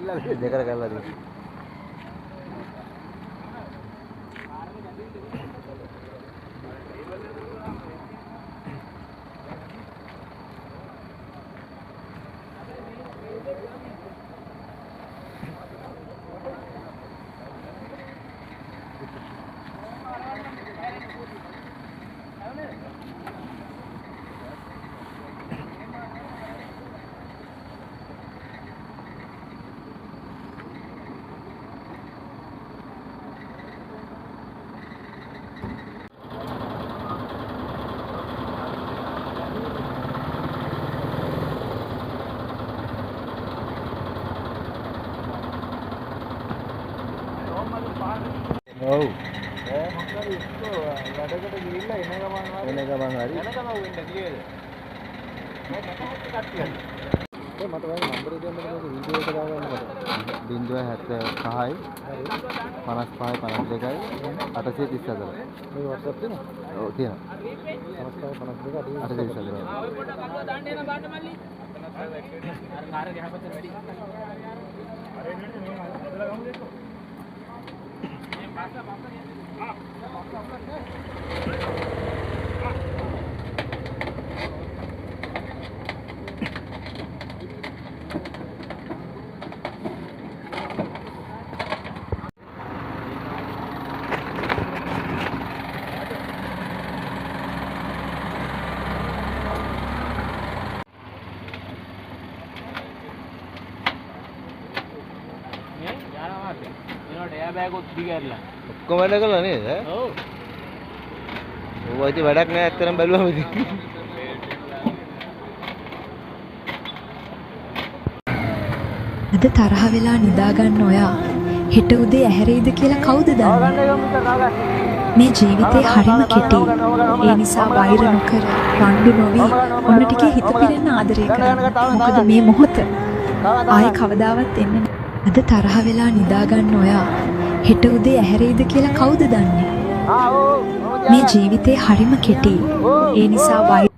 දෙකර කරලා තියෙනවා. ඔව් මොකද ඉස්සෝ වැඩකට ගිහිල්ලා එන ගමන් හරි වෙන්න කීයද මට වගේ නම්බර් දෙන්න මේක වීඩියෝ එක දාගන්නකොට 076යි හරි 55යි 52යි 834 මේ WhatsApp තියෙනවා ඔව් තියෙනවා 55 52 834 ආ ඔය පොඩ්ඩක් අක්කෝ දාන්න එන බාන්න මල්ලි අර කාර් එක යහපතට වැඩි අර එන්නනේ මේ හදලා ගමු දෙකෝ ඔක්කොම වැඩ කළා නේද? ඔව්. ඔය ඉතින් වැඩක් නෑ ඇත්තටම බැලුවම ඉතින්. අද තරහ වෙලා නිදා ගන්න ඔයා හෙට උදේ ඇහැරෙයිද කියලා කවුද දන්නේ? මේ ජීවිතේ හරිම කෙටි. ඒ නිසා වෛර නොකර රණ්ඩු නොවි ඔන්න ටිකේ හිත පිරෙන්න ආදරය කරන්න. මොකද මේ මොහොත ආයි කවදාවත් එන්නේ නෑ. අද තරහ වෙලා නිදා ගන්න ඔයා හෙට උදේ ඇහැරෙයිද කියලා කවුද දන්නේ? මේ ජීවිතේ හරිම කෙටි. ඒ නිසා වෛර